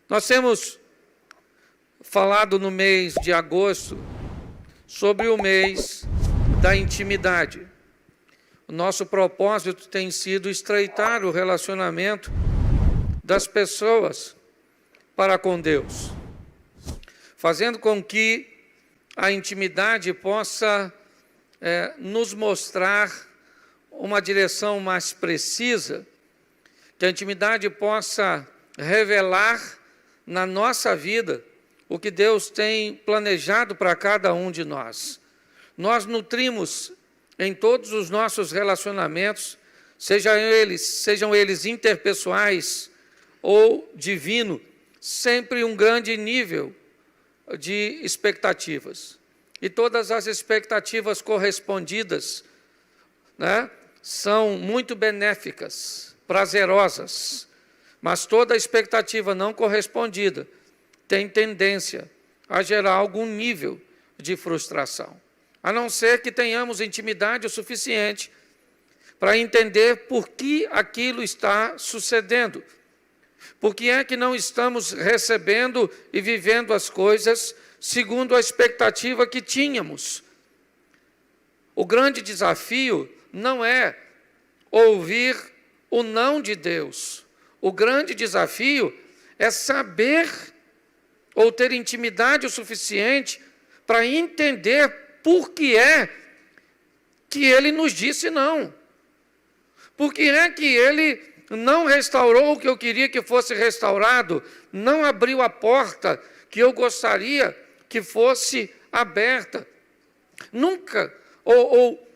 Nós temos falado no mês de agosto sobre o mês da intimidade. O nosso propósito tem sido estreitar o relacionamento das pessoas para com Deus, fazendo com que a intimidade possa nos mostrar uma direção mais precisa, que a intimidade possa revelar na nossa vida o que Deus tem planejado para cada um de nós. Nós nutrimos em todos os nossos relacionamentos, sejam eles interpessoais ou divino, sempre um grande nível de expectativas. E todas as expectativas correspondidas, são muito benéficas, prazerosas, mas toda expectativa não correspondida tem tendência a gerar algum nível de frustração, a não ser que tenhamos intimidade o suficiente para entender por que aquilo está sucedendo, por que é que não estamos recebendo e vivendo as coisas segundo a expectativa que tínhamos. O grande desafio não é ouvir o não de Deus. O grande desafio é saber ou ter intimidade o suficiente para entender por que é que Ele nos disse não. Por que é que Ele não restaurou o que eu queria que fosse restaurado, não abriu a porta que eu gostaria que fosse aberta. Nunca, ou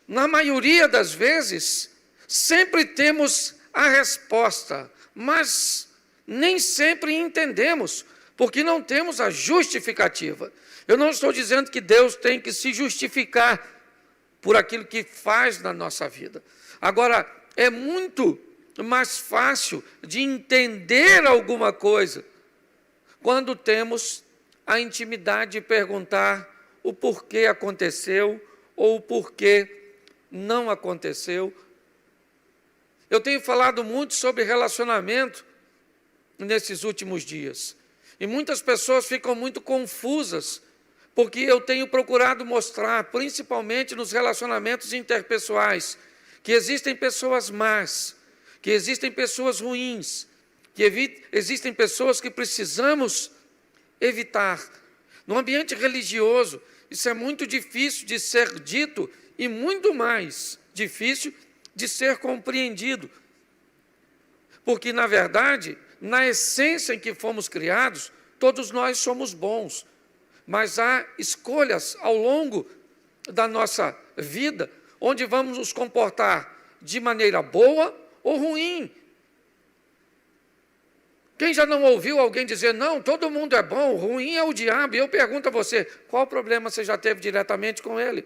na maioria das vezes, sempre temos a resposta, mas nem sempre entendemos, porque não temos a justificativa. Eu não estou dizendo que Deus tem que se justificar por aquilo que faz na nossa vida. Agora, é muito mais fácil de entender alguma coisa quando temos a intimidade de perguntar o porquê aconteceu ou o porquê não aconteceu. Eu tenho falado muito sobre relacionamento nesses últimos dias. E muitas pessoas ficam muito confusas, porque eu tenho procurado mostrar, principalmente nos relacionamentos interpessoais, que existem pessoas más, que existem pessoas ruins, que existem pessoas que precisamos evitar. No ambiente religioso, isso é muito difícil de ser dito e muito mais difícil de ser compreendido. Porque, na verdade, na essência em que fomos criados, todos nós somos bons. Mas há escolhas ao longo da nossa vida, onde vamos nos comportar de maneira boa ou ruim. Quem já não ouviu alguém dizer, não, todo mundo é bom, o ruim é o diabo? E eu pergunto a você, qual problema você já teve diretamente com ele?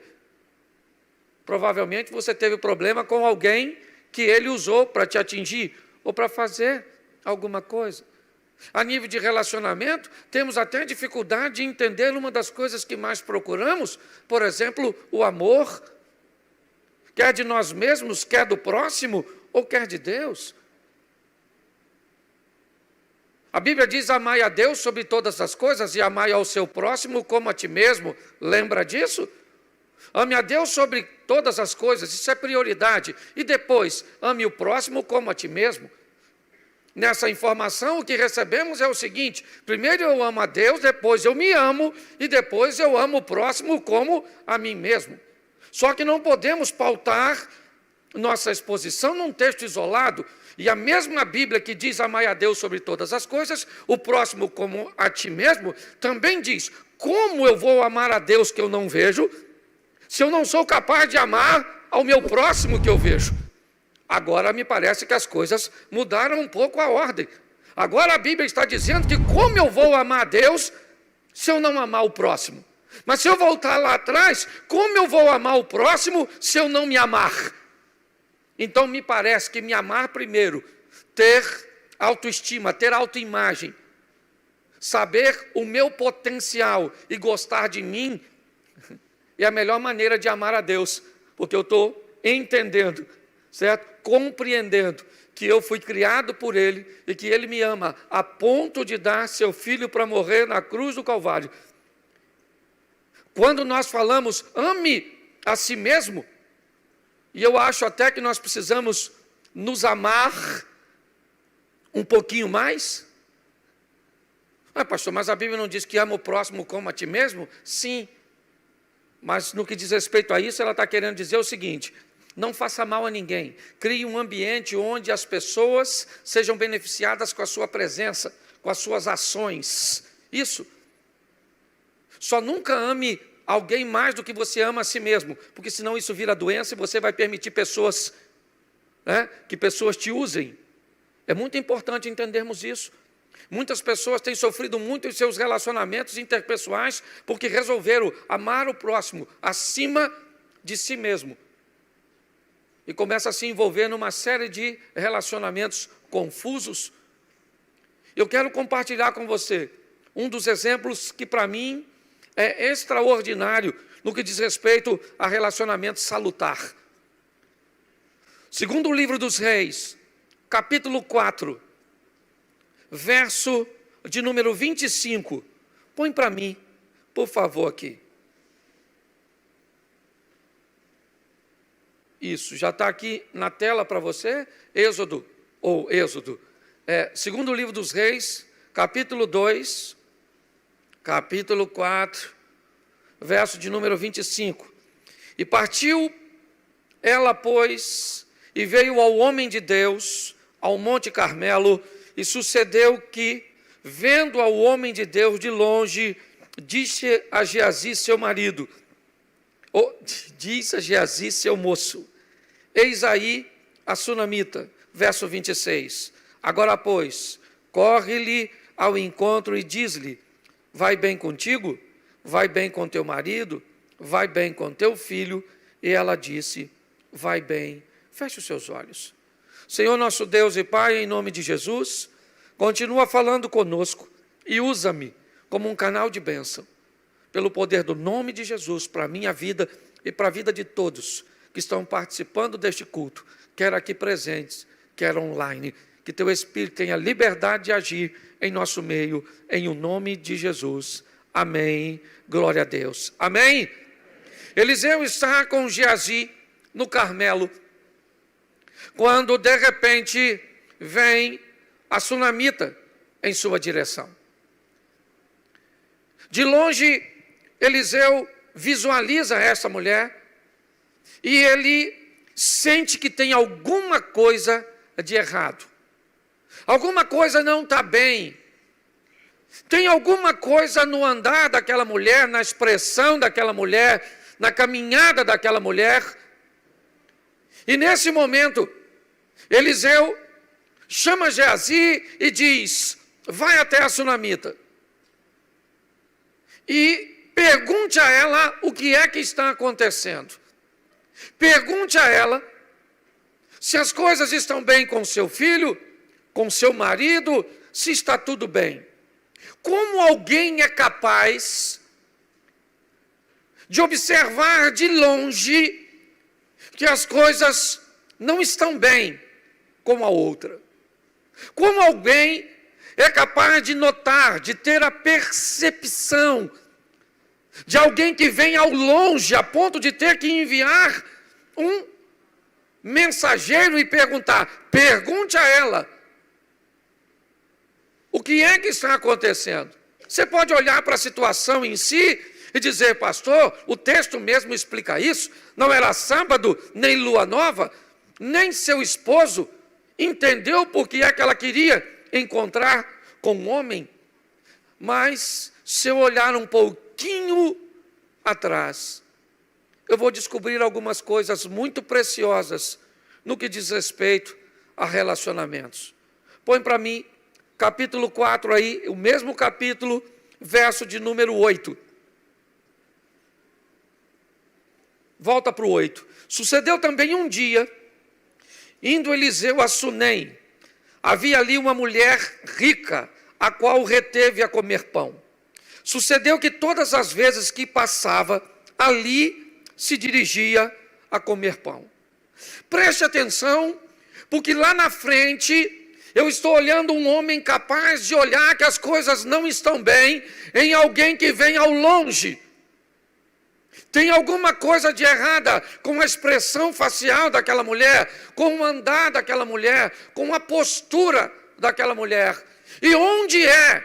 Provavelmente você teve problema com alguém que ele usou para te atingir ou para fazer alguma coisa. A nível de relacionamento, temos até dificuldade de entender uma das coisas que mais procuramos, por exemplo, o amor, quer de nós mesmos, quer do próximo, ou quer de Deus. A Bíblia diz, amai a Deus sobre todas as coisas e amai ao seu próximo como a ti mesmo. Lembra disso? Ame a Deus sobre todas as coisas, isso é prioridade. E depois, ame o próximo como a ti mesmo. Nessa informação, o que recebemos é o seguinte, primeiro eu amo a Deus, depois eu me amo, e depois eu amo o próximo como a mim mesmo. Só que não podemos pautar nossa exposição num texto isolado, e a mesma Bíblia que diz amai a Deus sobre todas as coisas, o próximo como a ti mesmo, também diz, como eu vou amar a Deus que eu não vejo, se eu não sou capaz de amar ao meu próximo que eu vejo? Agora me parece que as coisas mudaram um pouco a ordem. Agora a Bíblia está dizendo que como eu vou amar a Deus se eu não amar o próximo? Mas se eu voltar lá atrás, como eu vou amar o próximo se eu não me amar? Então me parece que me amar primeiro, ter autoestima, ter autoimagem, saber o meu potencial e gostar de mim, é a melhor maneira de amar a Deus, porque eu estou entendendo certo? Compreendendo que eu fui criado por Ele e que Ele me ama a ponto de dar seu Filho para morrer na cruz do Calvário. Quando nós falamos, ame a si mesmo, e eu acho até que nós precisamos nos amar um pouquinho mais. Pastor, mas a Bíblia não diz que ama o próximo como a ti mesmo? Sim, mas no que diz respeito a isso, ela está querendo dizer o seguinte: não faça mal a ninguém, crie um ambiente onde as pessoas sejam beneficiadas com a sua presença, com as suas ações. Isso. Só nunca ame alguém mais do que você ama a si mesmo, porque senão isso vira doença e você vai permitir pessoas, que pessoas te usem. É muito importante entendermos isso. Muitas pessoas têm sofrido muito em seus relacionamentos interpessoais porque resolveram amar o próximo acima de si mesmo. E começa a se envolver numa série de relacionamentos confusos. Eu quero compartilhar com você um dos exemplos que para mim é extraordinário no que diz respeito a relacionamento salutar. Segundo o livro dos Reis, capítulo 4, verso de número 25. Põe para mim, por favor, aqui. Isso, já está aqui na tela para você? Êxodo. Segundo o livro dos Reis, capítulo 2, capítulo 4, verso de número 25. E partiu ela, pois, e veio ao homem de Deus, ao Monte Carmelo, e sucedeu que, vendo ao homem de Deus de longe, disse a Geazi, seu marido, diz a Geazi, seu moço, eis aí a sunamita, verso 26. Agora, pois, corre-lhe ao encontro e diz-lhe, vai bem contigo? Vai bem com teu marido? Vai bem com teu filho? E ela disse, vai bem. Feche os seus olhos. Senhor nosso Deus e Pai, em nome de Jesus, continua falando conosco e usa-me como um canal de bênção, pelo poder do nome de Jesus, para a minha vida e para a vida de todos que estão participando deste culto, quer aqui presentes, quer online. Que teu Espírito tenha liberdade de agir em nosso meio, em o nome de Jesus. Amém. Glória a Deus. Amém. Eliseu está com Geazi no Carmelo, quando de repente vem a sunamita em sua direção. De longe, Eliseu visualiza essa mulher e ele sente que tem alguma coisa de errado. Alguma coisa não está bem. Tem alguma coisa no andar daquela mulher, na expressão daquela mulher, na caminhada daquela mulher. E nesse momento, Eliseu chama Geazi e diz, vai até a sunamita e pergunte a ela o que é que está acontecendo. Pergunte a ela se as coisas estão bem com seu filho, com seu marido, se está tudo bem. Como alguém é capaz de observar de longe que as coisas não estão bem com a outra? Como alguém é capaz de notar, de ter a percepção de alguém que vem ao longe a ponto de ter que enviar um mensageiro e perguntar, pergunte a ela, o que é que está acontecendo? Você pode olhar para a situação em si e dizer, pastor, o texto mesmo explica isso, não era sábado, nem lua nova, nem seu esposo entendeu por que é que ela queria encontrar com um homem. Mas se eu olhar um pouquinho atrás, eu vou descobrir algumas coisas muito preciosas no que diz respeito a relacionamentos. Põe para mim, capítulo 4 aí, o mesmo capítulo, verso de número 8. Volta para o 8. Sucedeu também um dia, indo Eliseu a Sunem, havia ali uma mulher rica, a qual reteve a comer pão. Sucedeu que todas as vezes que passava, ali se dirigia a comer pão. Preste atenção, porque lá na frente eu estou olhando um homem capaz de olhar que as coisas não estão bem em alguém que vem ao longe. Tem alguma coisa de errada com a expressão facial daquela mulher, com o andar daquela mulher, com a postura daquela mulher. E onde é?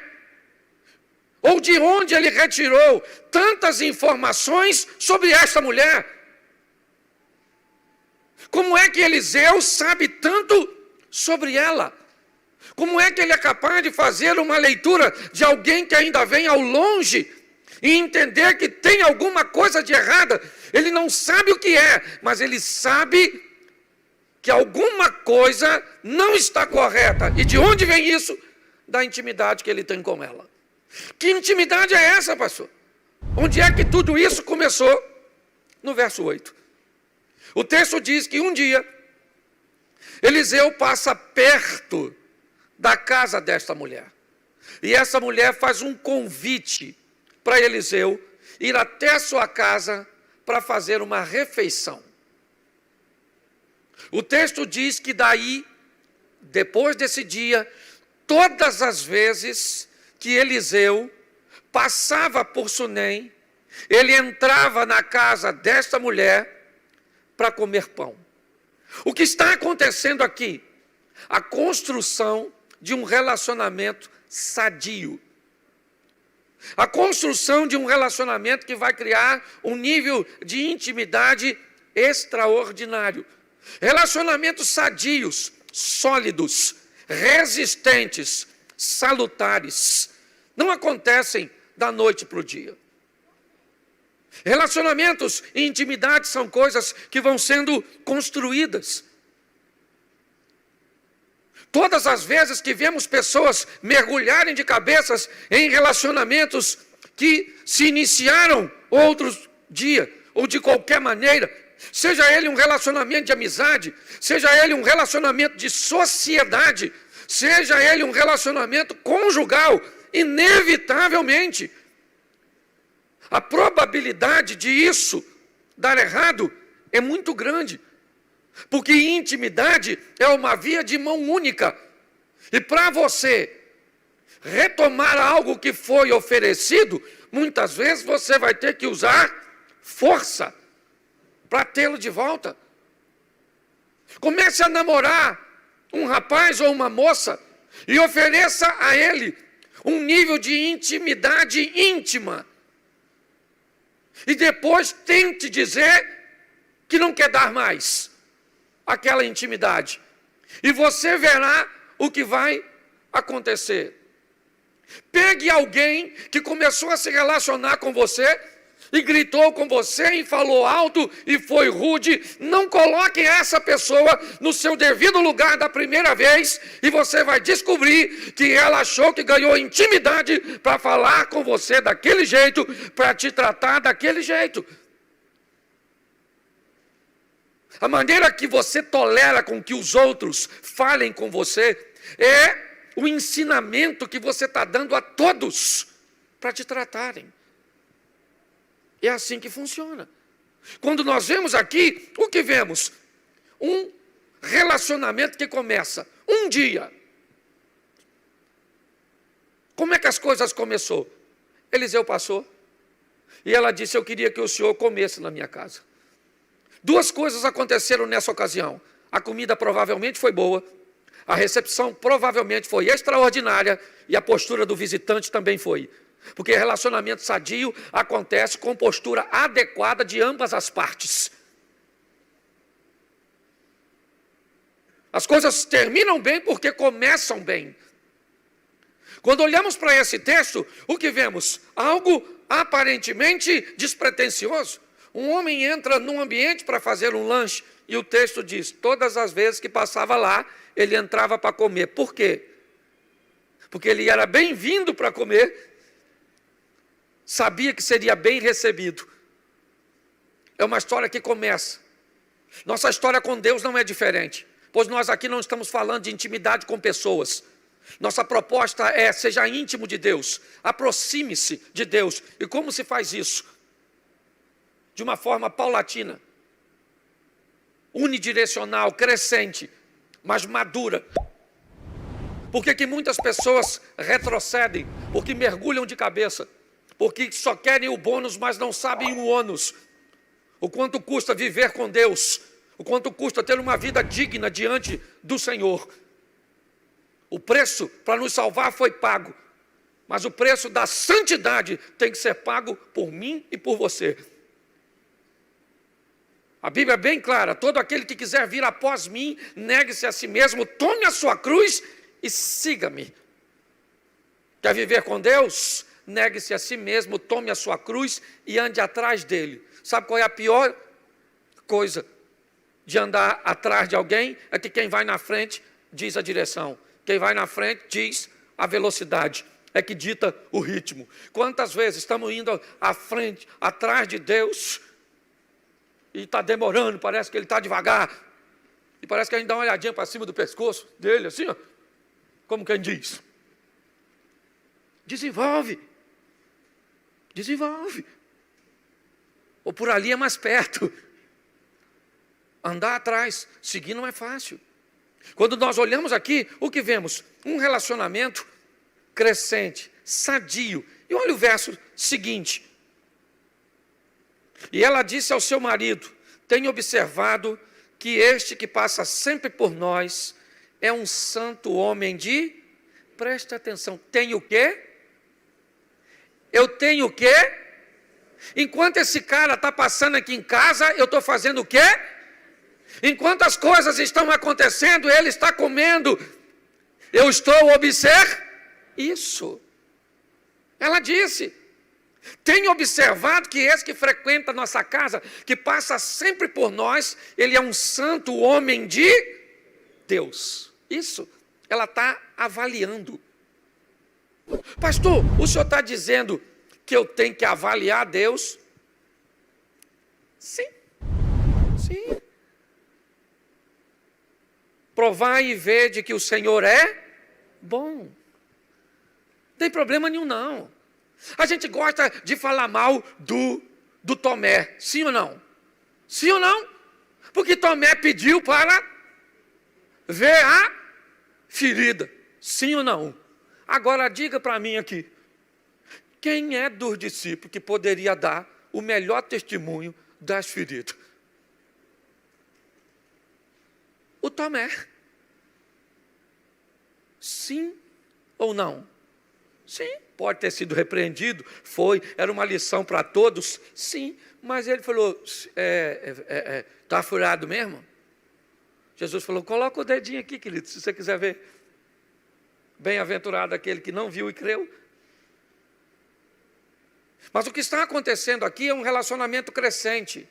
Ou de onde ele retirou tantas informações sobre esta mulher? Como é que Eliseu sabe tanto sobre ela? Como é que ele é capaz de fazer uma leitura de alguém que ainda vem ao longe e entender que tem alguma coisa de errada? Ele não sabe o que é, mas ele sabe que alguma coisa não está correta. E de onde vem isso? Da intimidade que ele tem com ela. Que intimidade é essa, pastor? Onde é que tudo isso começou? No verso 8. O texto diz que um dia, Eliseu passa perto da casa desta mulher. E essa mulher faz um convite para Eliseu ir até a sua casa para fazer uma refeição. O texto diz que daí, depois desse dia, todas as vezes que Eliseu passava por Sunem, ele entrava na casa desta mulher para comer pão. O que está acontecendo aqui? A construção de um relacionamento sadio. A construção de um relacionamento que vai criar um nível de intimidade extraordinário. Relacionamentos sadios, sólidos, resistentes, salutares, não acontecem da noite para o dia. Relacionamentos e intimidade são coisas que vão sendo construídas. Todas as vezes que vemos pessoas mergulharem de cabeças em relacionamentos que se iniciaram outro dia, ou de qualquer maneira, seja ele um relacionamento de amizade, seja ele um relacionamento de sociedade, seja ele um relacionamento conjugal, inevitavelmente, a probabilidade de isso dar errado é muito grande. Porque intimidade é uma via de mão única. E para você retomar algo que foi oferecido, muitas vezes você vai ter que usar força para tê-lo de volta. Comece a namorar um rapaz ou uma moça e ofereça a ele um nível de intimidade íntima. E depois tente dizer que não quer dar mais aquela intimidade. E você verá o que vai acontecer. Pegue alguém que começou a se relacionar com você e gritou com você e falou alto e foi rude. Não coloque essa pessoa no seu devido lugar da primeira vez e você vai descobrir que ela achou que ganhou intimidade para falar com você daquele jeito, para te tratar daquele jeito. A maneira que você tolera com que os outros falem com você é o ensinamento que você está dando a todos para te tratarem. É assim que funciona. Quando nós vemos aqui, o que vemos? Um relacionamento que começa um dia. Como é que as coisas começou? Eliseu passou e ela disse: eu queria que o senhor comesse na minha casa. Duas coisas aconteceram nessa ocasião. A comida provavelmente foi boa, a recepção provavelmente foi extraordinária e a postura do visitante também foi. Porque relacionamento sadio acontece com postura adequada de ambas as partes. As coisas terminam bem porque começam bem. Quando olhamos para esse texto, o que vemos? Algo aparentemente despretensioso. Um homem entra num ambiente para fazer um lanche e o texto diz, todas as vezes que passava lá, ele entrava para comer. Por quê? Porque ele era bem-vindo para comer, sabia que seria bem recebido. É uma história que começa. Nossa história com Deus não é diferente, pois nós aqui não estamos falando de intimidade com pessoas. Nossa proposta é, seja íntimo de Deus, aproxime-se de Deus. E como se faz isso? De uma forma paulatina. unidirecional, crescente, mas madura. Por que muitas pessoas retrocedem? Porque mergulham de cabeça. Porque só querem o bônus, mas não sabem o ônus. O quanto custa viver com Deus. O quanto custa ter uma vida digna diante do Senhor. O preço para nos salvar foi pago. Mas o preço da santidade tem que ser pago por mim e por você. A Bíblia é bem clara: todo aquele que quiser vir após mim, negue-se a si mesmo, tome a sua cruz e siga-me. Quer viver com Deus? Negue-se a si mesmo, tome a sua cruz e ande atrás dele. Sabe qual é a pior coisa de andar atrás de alguém? É que quem vai na frente diz a direção. Quem vai na frente diz a velocidade. É que dita o ritmo. Quantas vezes estamos indo à frente, atrás de Deus, e está demorando, parece que Ele está devagar, e parece que a gente dá uma olhadinha para cima do pescoço dele, assim, ó, como quem diz: desenvolve, desenvolve, ou por ali é mais perto. Andar atrás, seguir não é fácil. Quando nós olhamos aqui, o que vemos? Um relacionamento crescente, sadio. E olha o verso seguinte: e ela disse ao seu marido: tenho observado que este que passa sempre por nós é um santo homem de... Preste atenção, tem o quê? Eu tenho o quê? Enquanto esse cara está passando aqui em casa, eu estou fazendo o quê? Enquanto as coisas estão acontecendo, ele está comendo, eu estou observando isso. Ela disse: tenho observado que esse que frequenta a nossa casa, que passa sempre por nós, ele é um santo homem de Deus. Isso, ela está avaliando. Pastor, o senhor está dizendo que eu tenho que avaliar Deus? Sim, sim. Provai e vede que o Senhor é bom. Não tem problema nenhum, não. A gente gosta de falar mal do Tomé, sim ou não? Sim ou não? Porque Tomé pediu para ver a ferida, sim ou não? Agora diga para mim aqui, quem é dos discípulos que poderia dar o melhor testemunho das feridas? O Tomé. Sim ou não? Sim, pode ter sido repreendido, era uma lição para todos, sim, mas ele falou: está furado mesmo? Jesus falou: coloca o dedinho aqui, querido, se você quiser ver. Bem-aventurado aquele que não viu e creu. Mas o que está acontecendo aqui é um relacionamento crescente.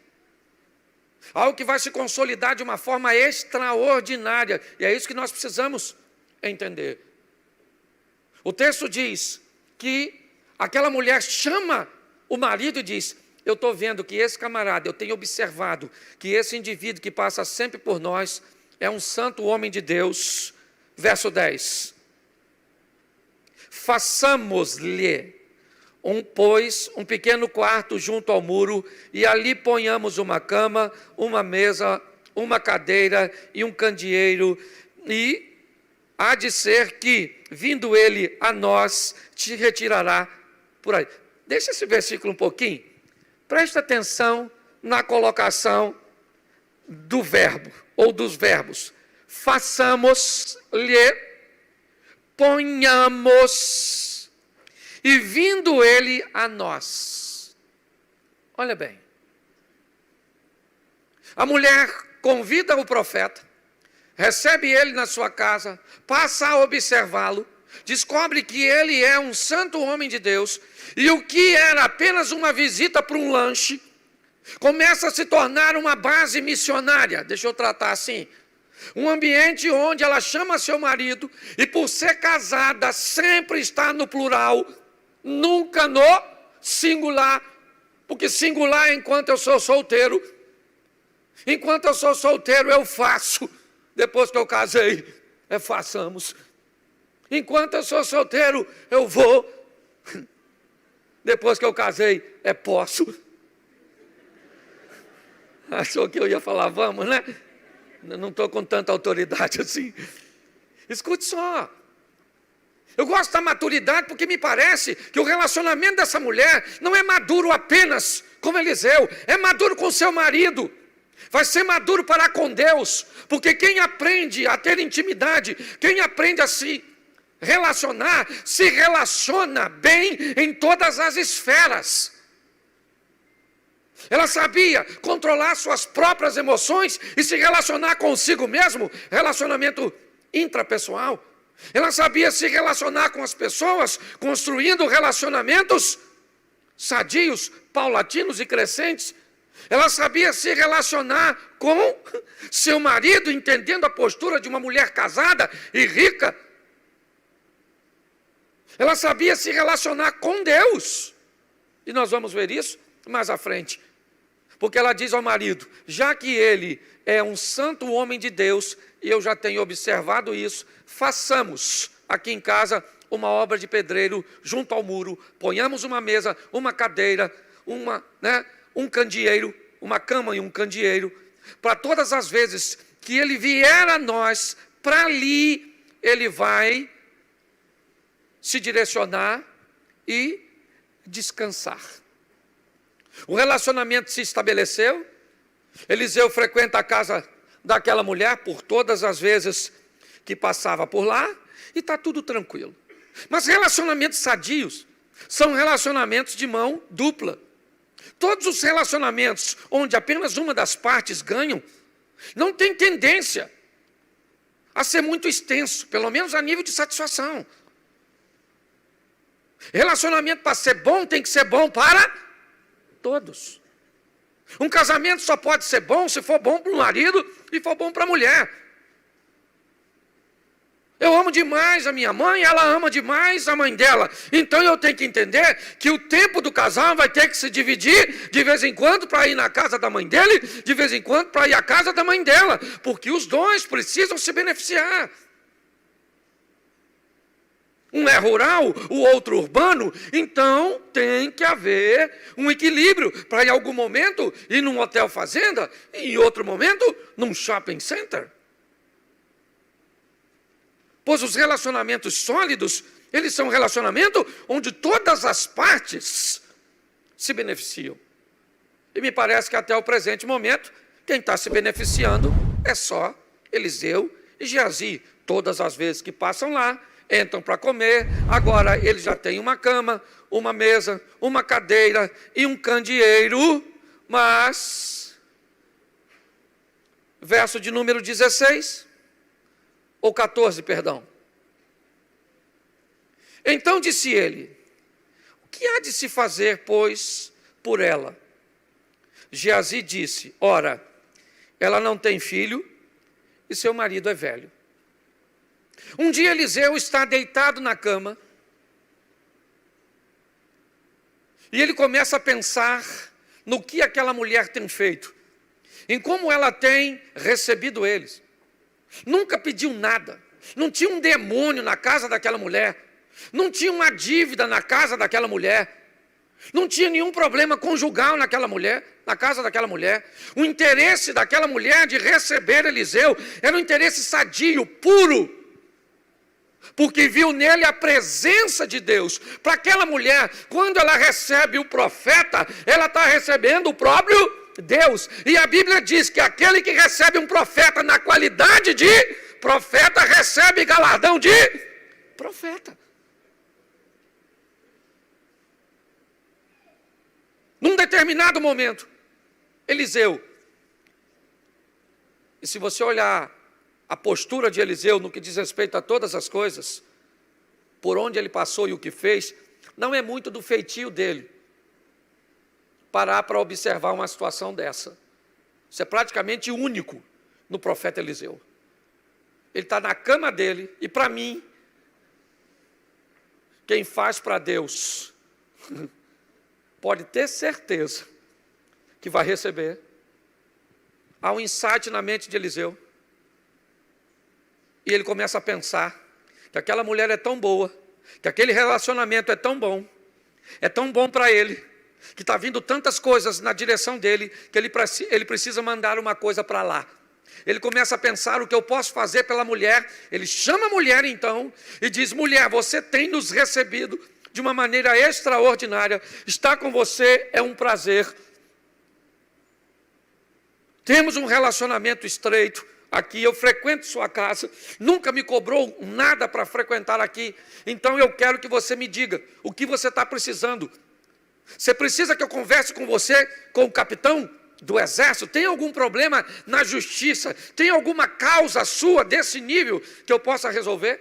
Algo que vai se consolidar de uma forma extraordinária. E é isso que nós precisamos entender. O texto diz que aquela mulher chama o marido e diz: eu estou vendo que esse camarada, eu tenho observado que esse indivíduo que passa sempre por nós é um santo homem de Deus. Verso 10. Façamos-lhe um pequeno quarto junto ao muro, e ali ponhamos uma cama, uma mesa, uma cadeira e um candeeiro, e há de ser que, vindo ele a nós, te retirará por aí. Deixa esse versículo um pouquinho. Presta atenção na colocação do verbo, ou dos verbos. Façamos-lhe, ponhamos, e vindo ele a nós. Olha bem. A mulher convida o profeta, recebe ele na sua casa, passa a observá-lo, descobre que ele é um santo homem de Deus, e o que era apenas uma visita para um lanche, começa a se tornar uma base missionária. Deixa eu tratar assim. Um ambiente onde ela chama seu marido, e por ser casada, sempre está no plural, nunca no singular, porque singular é enquanto eu sou solteiro. Enquanto eu sou solteiro, eu faço. Depois que eu casei, façamos. Enquanto eu sou solteiro, eu vou. Depois que eu casei, posso. Achou que eu ia falar vamos, né? Não estou com tanta autoridade assim. Escute só. Eu gosto da maturidade porque me parece que o relacionamento dessa mulher não é maduro apenas como Eliseu, é maduro com seu marido. Vai ser maduro para com Deus, porque quem aprende a ter intimidade, quem aprende a se relaciona bem em todas as esferas. Ela sabia controlar suas próprias emoções e se relacionar consigo mesmo, relacionamento intrapessoal. Ela sabia se relacionar com as pessoas, construindo relacionamentos sadios, paulatinos e crescentes. Ela sabia se relacionar com seu marido, entendendo a postura de uma mulher casada e rica. Ela sabia se relacionar com Deus. E nós vamos ver isso mais à frente. Porque ela diz ao marido, já que ele é um santo homem de Deus, e eu já tenho observado isso, façamos aqui em casa uma obra de junto ao muro, ponhamos uma mesa, uma cadeira, um candeeiro, uma cama e um candeeiro, para todas as vezes que ele vier a nós, para ali ele vai se direcionar e descansar. O relacionamento se estabeleceu. Eliseu frequenta a casa daquela mulher por todas as vezes que passava por lá e está tudo tranquilo. Mas relacionamentos sadios são relacionamentos de mão dupla. Todos os relacionamentos onde apenas uma das partes ganham não tem tendência a ser muito extenso, pelo menos a nível de satisfação. Relacionamento para ser bom tem que ser bom para todos. Um casamento só pode ser bom se for bom para o marido e for bom para a mulher. Eu amo demais a minha mãe, ela ama demais a mãe dela. Então eu tenho que entender que o tempo do casal vai ter que se dividir de vez em quando para ir na casa da mãe dele, de vez em quando para ir à casa da mãe dela, porque os dois precisam se beneficiar. Um é rural, o outro urbano, então tem que haver um equilíbrio para em algum momento ir num hotel fazenda e em outro momento num shopping center. Pois os relacionamentos sólidos, eles são relacionamentos onde todas as partes se beneficiam. E me parece que até o presente momento, quem está se beneficiando é só Eliseu e Geazi. Todas as vezes que passam lá, entram para comer, agora eles já têm uma cama, uma mesa, uma cadeira e um candeeiro, mas, verso de número 16, ou 14, perdão. Então disse ele, o que há de se fazer, pois, por ela? Geazi disse, ora, ela não tem filho e seu marido é velho. Um dia Eliseu está deitado na cama e ele começa a pensar no que aquela mulher tem feito, em como ela tem recebido eles. Nunca pediu nada, não tinha um demônio na casa daquela mulher, não tinha uma dívida na casa daquela mulher, não tinha nenhum problema conjugal naquela mulher, na casa daquela mulher. O interesse daquela mulher de receber Eliseu era um interesse sadio, puro, porque viu nele a presença de Deus. Para aquela mulher, quando ela recebe o profeta, ela está recebendo o próprio Deus. E a Bíblia diz que aquele que recebe um profeta na qualidade de profeta, recebe galardão de profeta. Num determinado momento, Eliseu, e se você olhar a postura de Eliseu no que diz respeito a todas as coisas, por onde ele passou e o que fez, não é muito do feitio dele parar para observar uma situação dessa. Isso é praticamente único no profeta Eliseu. Ele está na cama dele, e para mim, quem faz para Deus pode ter certeza que vai receber. Há um insight na mente de Eliseu. E ele começa a pensar que aquela mulher é tão boa, que aquele relacionamento é tão bom para ele, que está vindo tantas coisas na direção dele, que ele precisa mandar uma coisa para lá. Ele começa a pensar o que eu posso fazer pela mulher. Ele chama a mulher então e diz: mulher, você tem nos recebido de uma maneira extraordinária. Estar com você é um prazer. Temos um relacionamento estreito aqui, eu frequento sua casa, nunca me cobrou nada para frequentar aqui. Então eu quero que você me diga o que você está precisando. Você precisa que eu converse com você, com o capitão do exército? Tem algum problema na justiça? Tem alguma causa sua desse nível que eu possa resolver?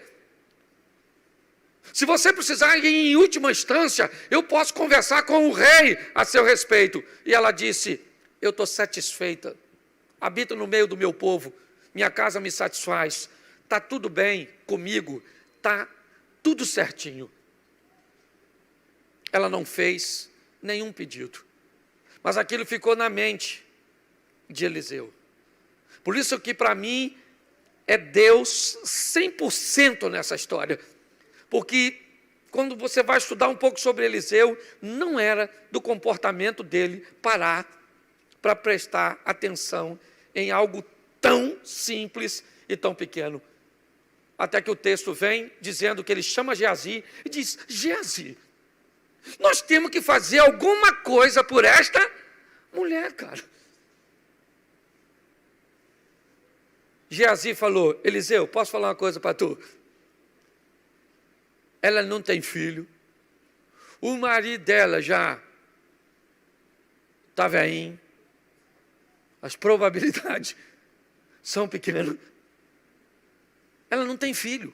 Se você precisar, em última instância, eu posso conversar com o rei a seu respeito. E ela disse: eu estou satisfeita, habito no meio do meu povo, minha casa me satisfaz, está tudo bem comigo, está tudo certinho. Ela não fez nenhum pedido, mas aquilo ficou na mente de Eliseu. Por isso que para mim é Deus 100% nessa história, porque quando você vai estudar um pouco sobre Eliseu, não era do comportamento dele parar para prestar atenção em algo tão simples e tão pequeno. Até que o texto vem dizendo que ele chama Geazi e diz: Geazi, nós temos que fazer alguma coisa por esta mulher, cara. Geazi falou: Eliseu, posso falar uma coisa para tu? Ela não tem filho, o marido dela já está velhinho, as probabilidades são pequenas. Ela não tem filho.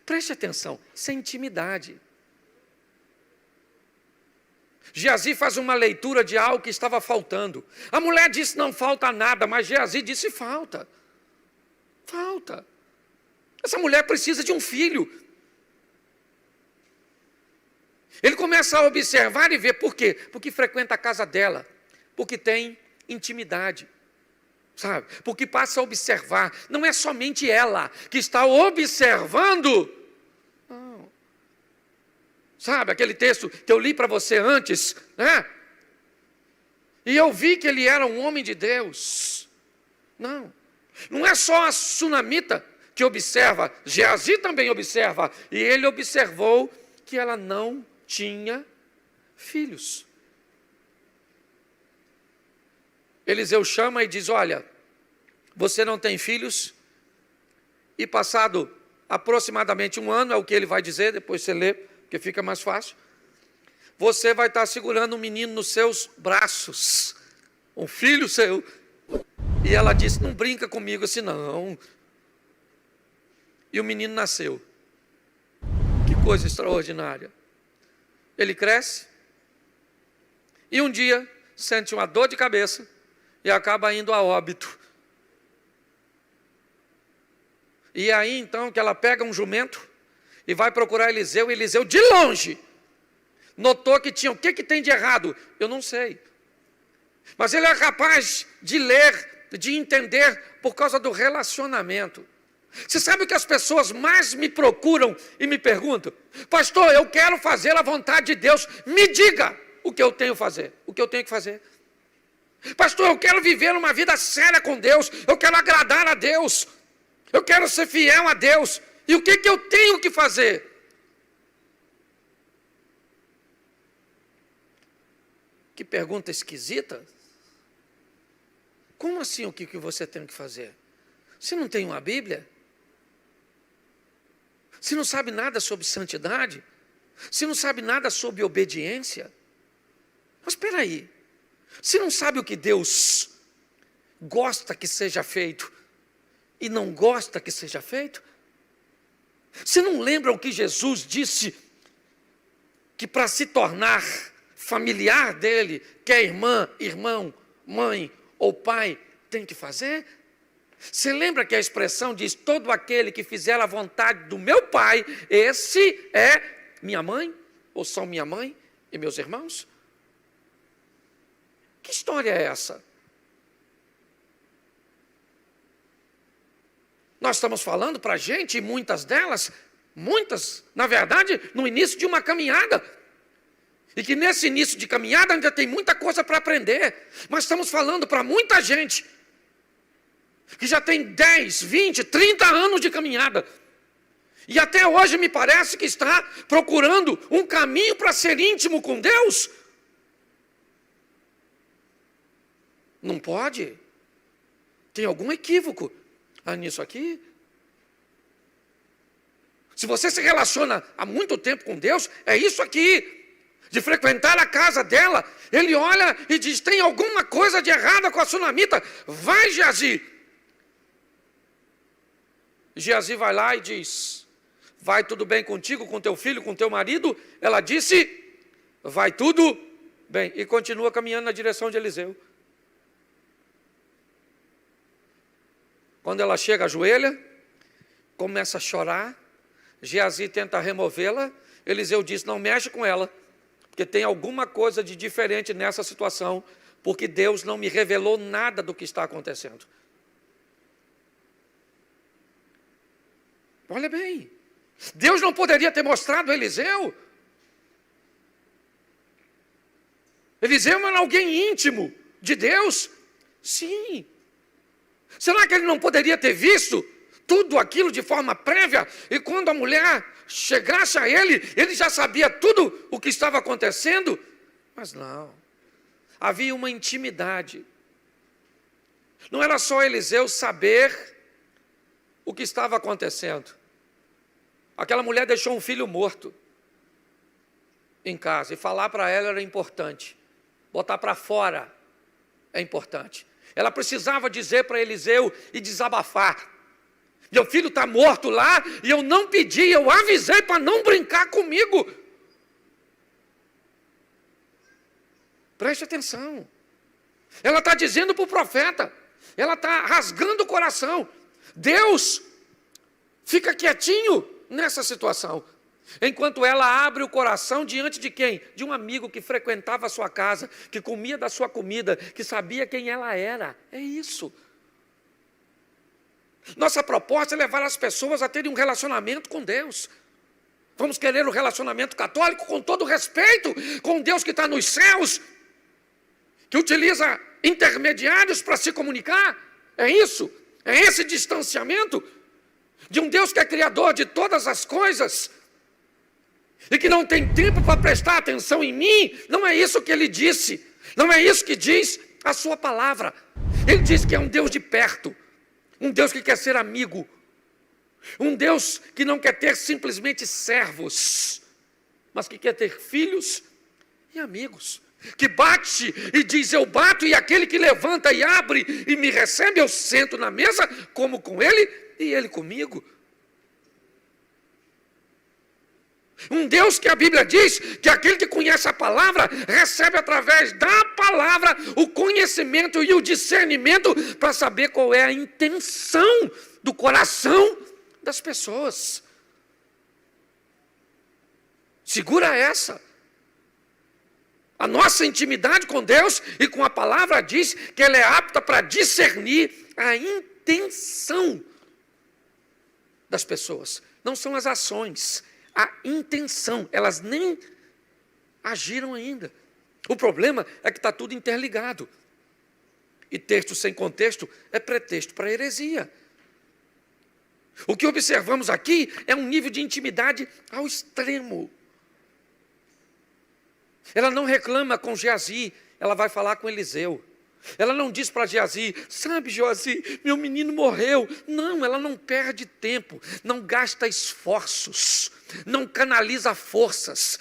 Preste atenção, isso é intimidade. Geazi faz uma leitura de algo que estava faltando. A mulher disse: não falta nada, mas Geazi disse: falta. Falta. Essa mulher precisa de um filho. Ele começa a observar e ver por quê? Porque frequenta a casa dela, porque tem intimidade, sabe? Porque passa a observar. Não é somente ela que está observando. Não. Sabe aquele texto que eu li para você antes, né? E eu vi que ele era um homem de Deus. Não é só a sunamita que observa, Geazi também observa. E ele observou que ela não tinha filhos. Eliseu chama e diz: olha, você não tem filhos? E passado aproximadamente 1 ano, é o que ele vai dizer, depois você lê, porque fica mais fácil. Você vai estar segurando um menino nos seus braços, um filho seu. E ela disse: não brinca comigo assim não. E o menino nasceu. Que coisa extraordinária. Ele cresce e um dia sente uma dor de cabeça e acaba indo a óbito. E aí então que ela pega um jumento e vai procurar Eliseu, e Eliseu de longe notou que tinha, o que tem de errado? Eu não sei. Mas ele é capaz de ler, de entender por causa do relacionamento. Você sabe o que as pessoas mais me procuram e me perguntam? Pastor, eu quero fazer a vontade de Deus, me diga o que eu tenho que fazer. O que eu tenho que fazer? Pastor, eu quero viver uma vida séria com Deus, eu quero agradar a Deus, eu quero ser fiel a Deus. E o que eu tenho que fazer? Que pergunta esquisita. Como assim o que você tem que fazer? Você não tem uma Bíblia? Você não sabe nada sobre santidade? Você não sabe nada sobre obediência? Mas espera aí, você não sabe o que Deus gosta que seja feito e não gosta que seja feito? Você não lembra o que Jesus disse? Que para se tornar familiar dele, que é irmã, irmão, mãe ou pai, tem que fazer? Você lembra que a expressão diz: todo aquele que fizer a vontade do meu pai, esse é minha mãe, ou são minha mãe e meus irmãos? Que história é essa? Nós estamos falando para a gente, e muitas, na verdade, no início de uma caminhada. E que nesse início de caminhada ainda tem muita coisa para aprender. Mas estamos falando para muita gente que já tem 10, 20, 30 anos de caminhada, e até hoje me parece que está procurando um caminho para ser íntimo com Deus. Não pode. Tem algum equívoco nisso aqui? Se você se relaciona há muito tempo com Deus, é isso aqui, de frequentar a casa dela. Ele olha e diz: tem alguma coisa de errada com a sunamita, vai, Geazi. Geazi vai lá e diz: vai tudo bem contigo, com teu filho, com teu marido? Ela disse: vai tudo bem, e continua caminhando na direção de Eliseu. Quando ela chega, ajoelha, começa a chorar. Geazi tenta removê-la. Eliseu diz: não mexe com ela, porque tem alguma coisa de diferente nessa situação, porque Deus não me revelou nada do que está acontecendo. Olha bem, Deus não poderia ter mostrado a Eliseu? Eliseu era alguém íntimo de Deus? Sim. Será que ele não poderia ter visto tudo aquilo de forma prévia? E quando a mulher chegasse a ele, ele já sabia tudo o que estava acontecendo? Mas não. Havia uma intimidade. Não era só Eliseu saber o que estava acontecendo. Aquela mulher deixou um filho morto em casa, e falar para ela era importante. Botar para fora é importante. Ela precisava dizer para Eliseu e desabafar: meu filho está morto lá, e eu não pedi, eu avisei para não brincar comigo. Preste atenção. Ela está dizendo para o profeta, ela está rasgando o coração. Deus fica quietinho nessa situação, enquanto ela abre o coração diante de quem? De um amigo que frequentava a sua casa, que comia da sua comida, que sabia quem ela era. É isso. Nossa proposta é levar as pessoas a terem um relacionamento com Deus. Vamos querer um relacionamento católico com todo respeito, com Deus que está nos céus, que utiliza intermediários para se comunicar. É isso? É esse distanciamento de um Deus que é criador de todas as coisas e que não tem tempo para prestar atenção em mim? Não é isso que ele disse. Não é isso que diz a sua palavra. Ele diz que é um Deus de perto, um Deus que quer ser amigo, um Deus que não quer ter simplesmente servos, mas que quer ter filhos e amigos, que bate e diz: eu bato, e aquele que levanta e abre e me recebe, eu sento na mesa, como com ele e ele comigo. Um Deus que a Bíblia diz que aquele que conhece a palavra recebe através da palavra o conhecimento e o discernimento para saber qual é a intenção do coração das pessoas. Segura essa. A nossa intimidade com Deus e com a palavra diz que ela é apta para discernir a intenção das pessoas. Não são as ações, a intenção. Elas nem agiram ainda. O problema é que está tudo interligado. E texto sem contexto é pretexto para heresia. O que observamos aqui é um nível de intimidade ao extremo. Ela não reclama com Geazi, ela vai falar com Eliseu. Ela não diz para Geazi: sabe, Geazi, meu menino morreu. Não, ela não perde tempo, não gasta esforços, não canaliza forças,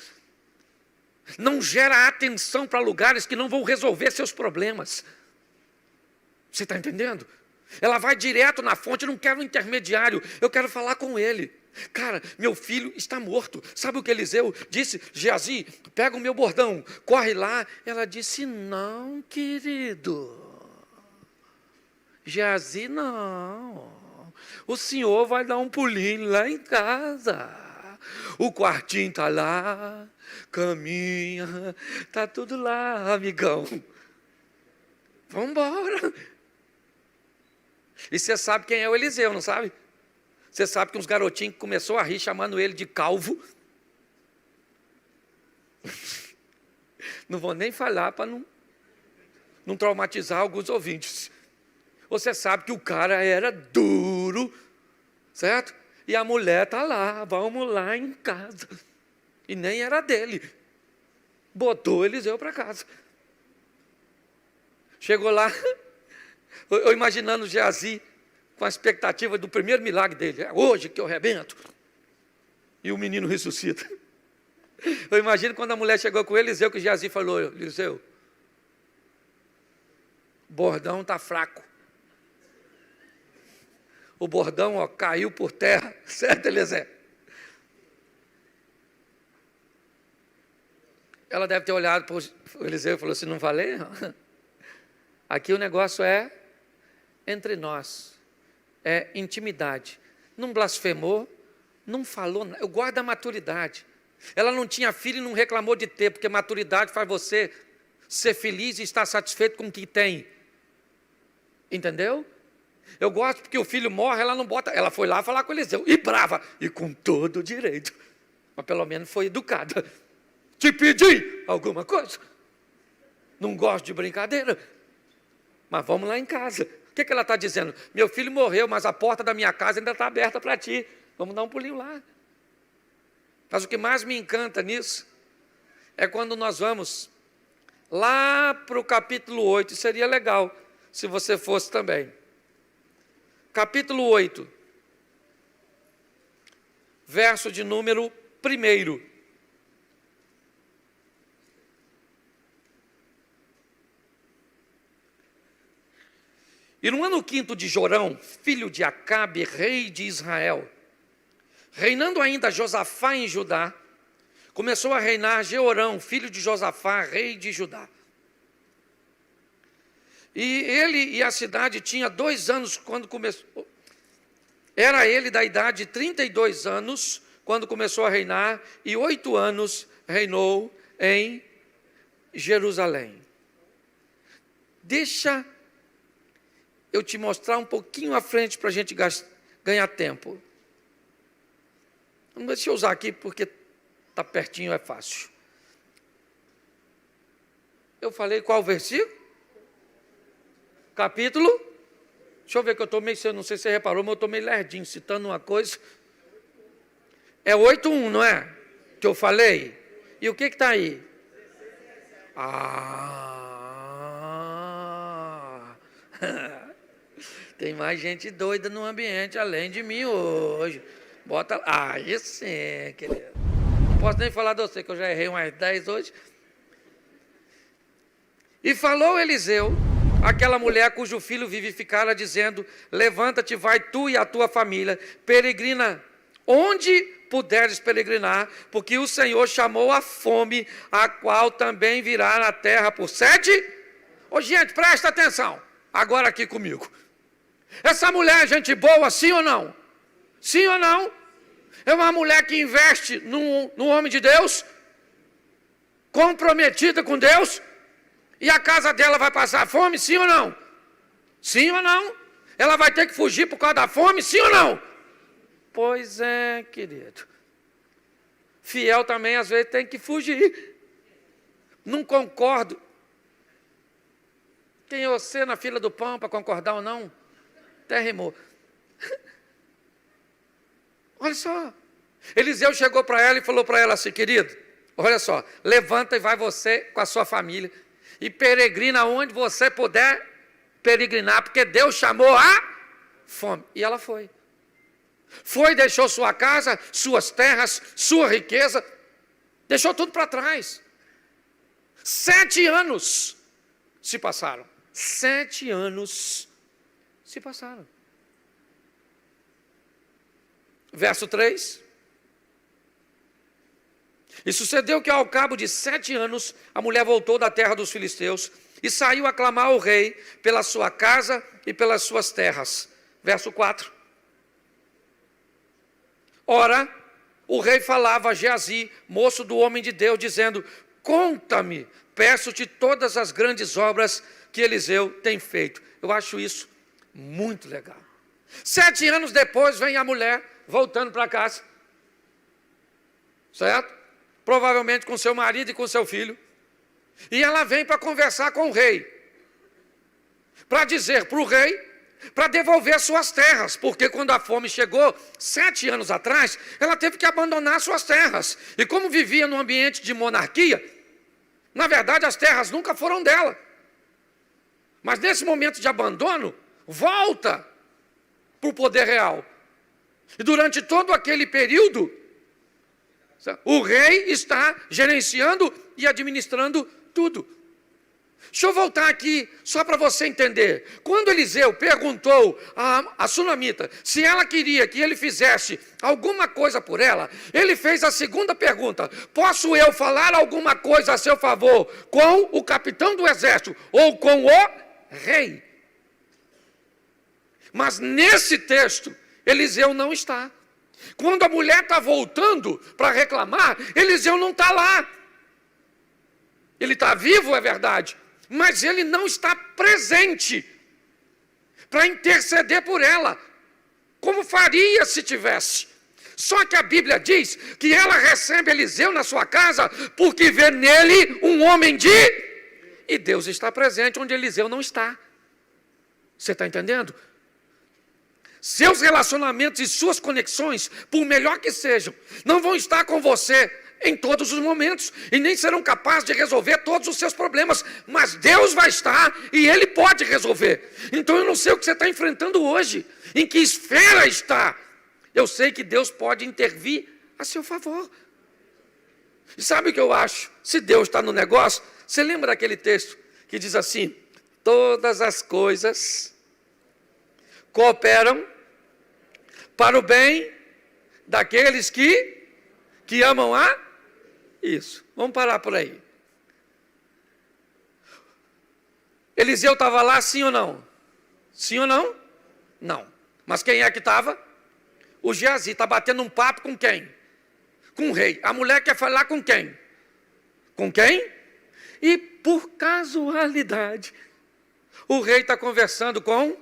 não gera atenção para lugares que não vão resolver seus problemas. Você está entendendo? Ela vai direto na fonte: não quero um intermediário, eu quero falar com ele. Cara, meu filho está morto. Sabe o que Eliseu disse? Geazi, pega o meu bordão, corre lá. Ela disse: não, querido, Geazi, não. O senhor vai dar um pulinho lá em casa. O quartinho está lá, caminha, está tudo lá, amigão. Vamos embora. E você sabe quem é o Eliseu, não sabe? Você sabe que uns garotinhos começou a rir chamando ele de calvo. Não vou nem falar para não traumatizar alguns ouvintes. Você sabe que o cara era duro, certo? E a mulher está lá, vamos lá em casa. E nem era dele. Botou Eliseu para casa. Chegou lá, eu imaginando Geazi com a expectativa do primeiro milagre dele. É hoje que eu arrebento. E o menino ressuscita. Eu imagino quando a mulher chegou com Eliseu, que Geazi falou: Eliseu, o bordão está fraco. O bordão, ó, caiu por terra. Certo, Eliseu? Ela deve ter olhado para o Eliseu e falou assim: não falei? Aqui o negócio é entre nós. É intimidade. Não blasfemou, não falou nada. Eu guardo a maturidade. Ela não tinha filho e não reclamou de ter, porque maturidade faz você ser feliz e estar satisfeito com o que tem. Entendeu? Eu gosto porque o filho morre, ela não bota. Ela foi lá falar com Eliseu, e brava, e com todo o direito. Mas pelo menos foi educada. Te pedi alguma coisa? Não gosto de brincadeira. Mas vamos lá em casa. O que ela está dizendo? Meu filho morreu, mas a porta da minha casa ainda está aberta para ti. Vamos dar um pulinho lá. Mas o que mais me encanta nisso é quando nós vamos lá para o capítulo 8. Seria legal se você fosse também. Capítulo 8, verso de número 1. E no ano 5º de Jorão, filho de Acabe, rei de Israel, reinando ainda Josafá em Judá, começou a reinar Jeorão, filho de Josafá, rei de Judá. E ele e a cidade tinha 2 anos quando começou. Era ele da idade de 32 anos quando começou a reinar, e 8 anos reinou em Jerusalém. Deixa eu te mostrar um pouquinho à frente para a gente ganhar tempo. Deixa eu usar aqui porque está pertinho, é fácil. Eu falei qual versículo? Capítulo? Deixa eu ver que eu estou meio, não sei se você reparou, mas eu estou meio lerdinho, citando uma coisa. É 8:1, não é? Que eu falei? E o que está aí? Tem mais gente doida no ambiente além de mim hoje. Bota lá. Aí sim, querido. Não posso nem falar de você, que eu já errei umas 10 hoje. E falou Eliseu, aquela mulher cujo filho vivificara, dizendo: levanta-te, vai tu e a tua família, peregrina onde puderes peregrinar, porque o Senhor chamou a fome, a qual também virá na terra por 7. Ô gente, presta atenção, agora aqui comigo. Essa mulher é gente boa, sim ou não? Sim ou não? É uma mulher que investe no homem de Deus, comprometida com Deus, e a casa dela vai passar fome, sim ou não? Sim ou não? Ela vai ter que fugir por causa da fome, sim ou não? Pois é, querido. Fiel também às vezes tem que fugir. Não concordo. Tem você na fila do pão para concordar ou não? Até rimou. Olha só. Eliseu chegou para ela e falou para ela assim: querido, olha só, levanta e vai você com a sua família e peregrina onde você puder peregrinar, porque Deus chamou a fome. E ela foi. Foi, deixou sua casa, suas terras, sua riqueza, deixou tudo para trás. 7 anos se passaram. 7 anos se passaram. Verso 3. E sucedeu que ao cabo de 7 anos, a mulher voltou da terra dos filisteus e saiu a clamar ao rei pela sua casa e pelas suas terras. Verso 4. Ora, o rei falava a Geazi, moço do homem de Deus, dizendo: conta-me, peço-te todas as grandes obras que Eliseu tem feito. Eu acho isso muito legal. 7 anos depois vem a mulher voltando para casa, certo? Provavelmente com seu marido e com seu filho. E ela vem para conversar com o rei, para dizer para o rei para devolver suas terras, porque quando a fome chegou, 7 anos atrás, ela teve que abandonar suas terras. E como vivia num ambiente de monarquia, na verdade as terras nunca foram dela. Mas nesse momento de abandono, volta para o poder real. E durante todo aquele período, o rei está gerenciando e administrando tudo. Deixa eu voltar aqui, só para você entender. Quando Eliseu perguntou a sunamita se ela queria que ele fizesse alguma coisa por ela, ele fez a segunda pergunta: posso eu falar alguma coisa a seu favor com o capitão do exército ou com o rei? Mas nesse texto, Eliseu não está. Quando a mulher está voltando para reclamar, Eliseu não está lá. Ele está vivo, é verdade, mas ele não está presente para interceder por ela, como faria se tivesse. Só que a Bíblia diz que ela recebe Eliseu na sua casa porque vê nele um homem de... E Deus está presente onde Eliseu não está. Você está entendendo? Seus relacionamentos e suas conexões, por melhor que sejam, não vão estar com você em todos os momentos, e nem serão capazes de resolver todos os seus problemas, mas Deus vai estar, e Ele pode resolver. Então eu não sei o que você está enfrentando hoje, em que esfera está. Eu sei que Deus pode intervir a seu favor. E sabe o que eu acho? Se Deus está no negócio, você lembra daquele texto que diz assim: todas as coisas cooperam para o bem daqueles que amam a... Isso, vamos parar por aí. Eliseu estava lá, sim ou não? Sim ou não? Não. Mas quem é que estava? O Geazi. Está batendo um papo com quem? Com o rei. A mulher quer falar com quem? Com quem? E por casualidade, o rei está conversando com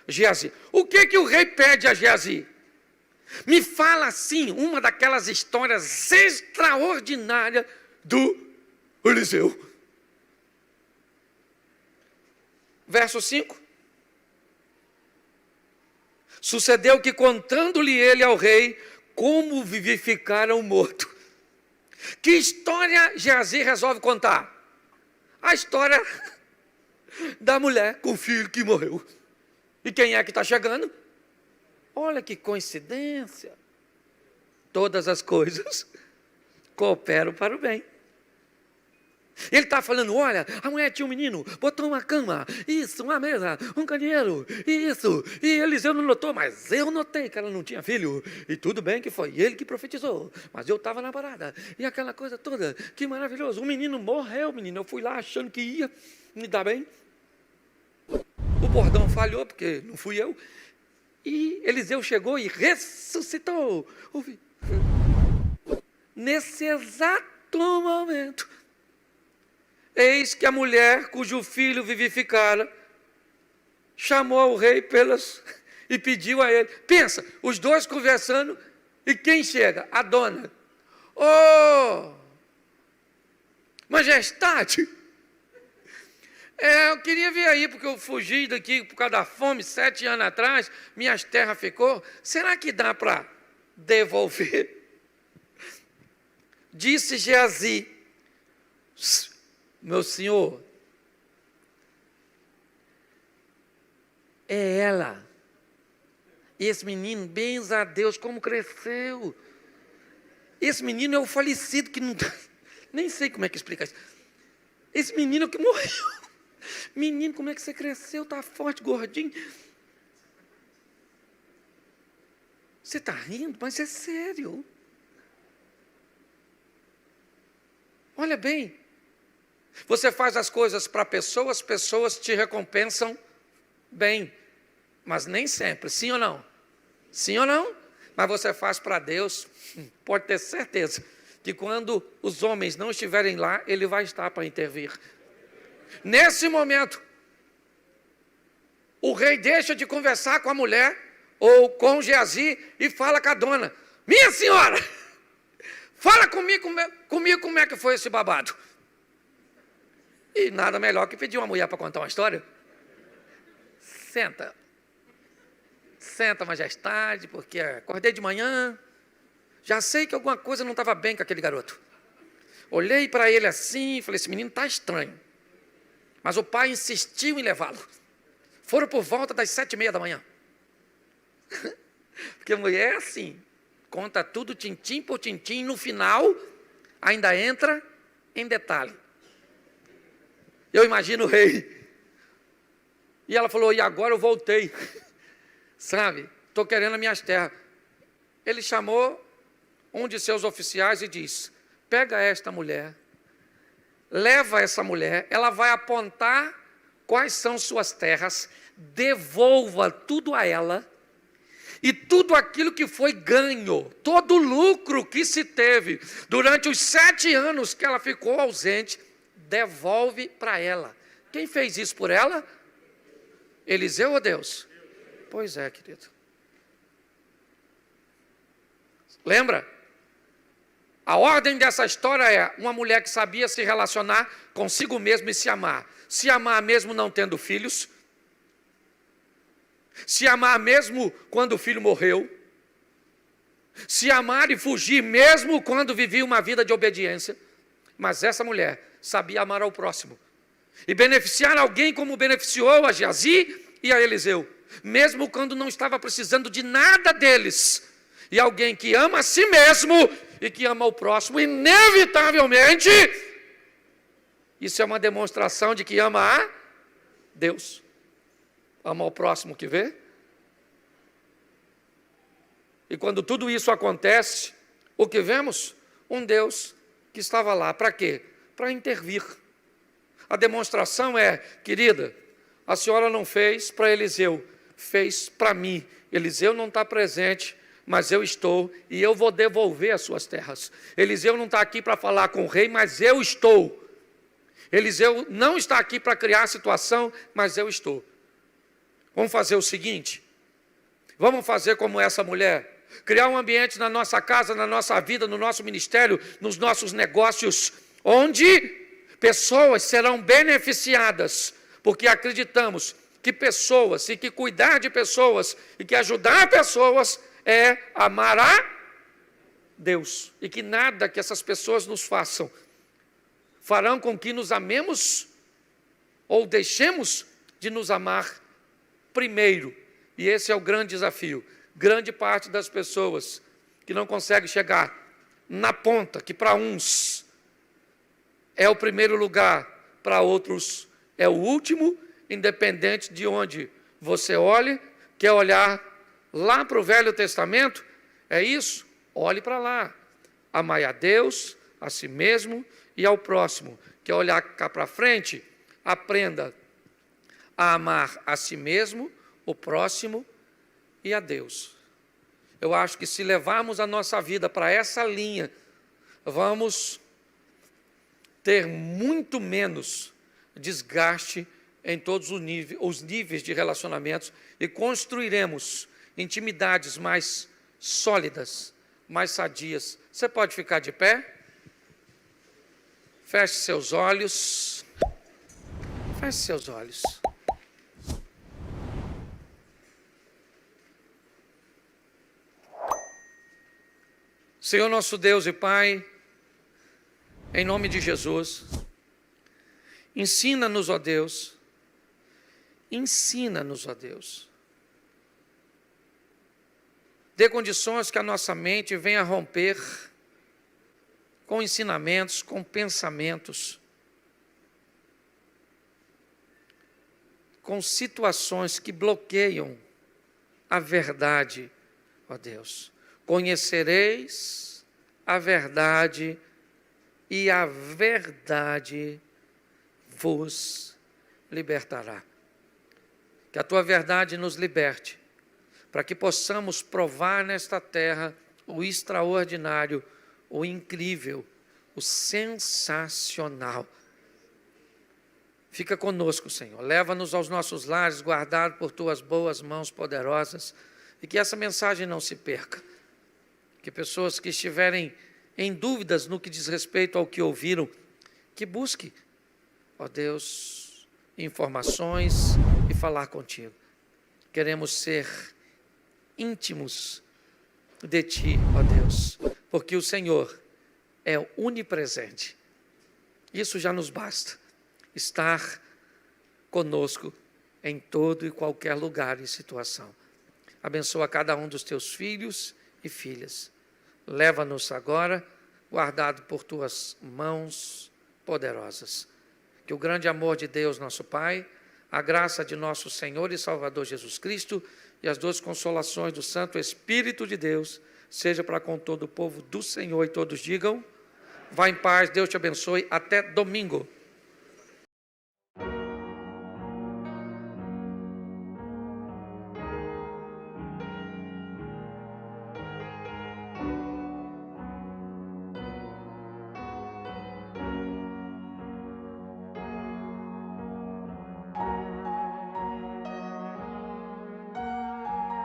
Geazi. O que o rei pede a Geazi? Me fala assim, uma daquelas histórias extraordinárias do Eliseu. Verso 5. Sucedeu que, contando-lhe ele ao rei como vivificaram o morto. Que história Geazi resolve contar? A história da mulher com o filho que morreu. E quem é que está chegando? Olha que coincidência. Todas as coisas cooperam para o bem. Ele está falando: olha, a mulher tinha um menino, botou uma cama, isso, uma mesa, um candeeiro, isso. E Eliseu não notou, mas eu notei que ela não tinha filho. E tudo bem que foi ele que profetizou, mas eu estava na parada. E aquela coisa toda, que maravilhoso. O menino morreu, menino. Eu fui lá achando que ia me dar bem. O bordão falhou, porque não fui eu. E Eliseu chegou e ressuscitou. Nesse exato momento, eis que a mulher cujo filho vivificara chamou o rei e pediu a ele. Pensa, os dois conversando, e quem chega? A dona. Oh, majestade, eu queria vir aí, porque eu fugi daqui por causa da fome, 7 anos atrás, minhas terras ficou. Será que dá para devolver? Disse Geazi: meu senhor, é ela. E esse menino, bens a Deus, como cresceu. Esse menino é o falecido que não... Nem sei como é que explica isso. Esse menino que morreu. Menino, como é que você cresceu? Está forte, gordinho. Você está rindo, mas é sério. Olha bem. Você faz as coisas para pessoas, pessoas te recompensam bem. Mas nem sempre, sim ou não? Sim ou não? Mas você faz para Deus, pode ter certeza, que quando os homens não estiverem lá, Ele vai estar para intervir. Nesse momento, o rei deixa de conversar com a mulher, ou com Geazi, e fala com a dona: minha senhora, fala comigo como é que foi esse babado. E nada melhor que pedir uma mulher para contar uma história. Senta. Senta, majestade, porque acordei de manhã, já sei que alguma coisa não estava bem com aquele garoto. Olhei para ele assim e falei, esse menino está estranho. Mas o pai insistiu em levá-lo. Foram por volta das 7h30 da manhã. Porque mulher é assim, conta tudo tintim por tintim, no final ainda entra em detalhe. Eu imagino o rei. E ela falou, e agora eu voltei. Sabe, estou querendo as minhas terras. Ele chamou um de seus oficiais e disse, pega esta mulher, leva essa mulher, ela vai apontar quais são suas terras, devolva tudo a ela, e tudo aquilo que foi ganho, todo o lucro que se teve durante os 7 anos que ela ficou ausente, devolve para ela. Quem fez isso por ela? Eliseu ou Deus? Pois é, querido. Lembra? A ordem dessa história é uma mulher que sabia se relacionar consigo mesma e se amar. Se amar mesmo não tendo filhos. Se amar mesmo quando o filho morreu. Se amar e fugir mesmo quando vivia uma vida de obediência. Mas essa mulher sabia amar ao próximo. E beneficiar alguém como beneficiou a Geazi e a Eliseu. Mesmo quando não estava precisando de nada deles. E alguém que ama a si mesmo e que ama o próximo, inevitavelmente, isso é uma demonstração de que ama a Deus. Ama o próximo que vê. E quando tudo isso acontece, o que vemos? Um Deus que estava lá. Para quê? Para intervir. A demonstração é, querida, a senhora não fez para Eliseu, fez para mim. Eliseu não está presente, mas eu estou, e eu vou devolver as suas terras. Eliseu não está aqui para falar com o rei, mas eu estou. Eliseu não está aqui para criar a situação, mas eu estou. Vamos fazer o seguinte, vamos fazer como essa mulher, criar um ambiente na nossa casa, na nossa vida, no nosso ministério, nos nossos negócios, onde pessoas serão beneficiadas, porque acreditamos que pessoas, e que cuidar de pessoas, e que ajudar pessoas, é amar a Deus. E que nada que essas pessoas nos façam, farão com que nos amemos, ou deixemos de nos amar primeiro. E esse é o grande desafio. Grande parte das pessoas que não consegue chegar na ponta, que para uns é o primeiro lugar, para outros é o último, independente de onde você olhe, quer olhar lá para o Velho Testamento, é isso? Olhe para lá. Amai a Deus, a si mesmo e ao próximo. Quer olhar cá para frente? Aprenda a amar a si mesmo, o próximo e a Deus. Eu acho que se levarmos a nossa vida para essa linha, vamos ter muito menos desgaste em todos os níveis de relacionamentos e construiremos intimidades mais sólidas, mais sadias. Você pode ficar de pé? Feche seus olhos. Feche seus olhos. Senhor nosso Deus e Pai, em nome de Jesus, ensina-nos, ó Deus, ensina-nos, ó Deus. Dê condições que a nossa mente venha romper com ensinamentos, com pensamentos, com situações que bloqueiam a verdade, ó Deus. Conhecereis a verdade e a verdade vos libertará. Que a tua verdade nos liberte, para que possamos provar nesta terra o extraordinário, o incrível, o sensacional. Fica conosco, Senhor. Leva-nos aos nossos lares, guardado por tuas boas mãos poderosas, e que essa mensagem não se perca. Que pessoas que estiverem em dúvidas no que diz respeito ao que ouviram, que busque, ó Deus, informações e falar contigo. Queremos ser íntimos de Ti, ó Deus, porque o Senhor é onipresente. Isso já nos basta, estar conosco em todo e qualquer lugar e situação. Abençoa cada um dos Teus filhos e filhas. Leva-nos agora, guardado por Tuas mãos poderosas. Que o grande amor de Deus, nosso Pai, a graça de nosso Senhor e Salvador Jesus Cristo e as duas consolações do Santo Espírito de Deus, seja para com todo o povo do Senhor, e todos digam, vá em paz, Deus te abençoe, até domingo.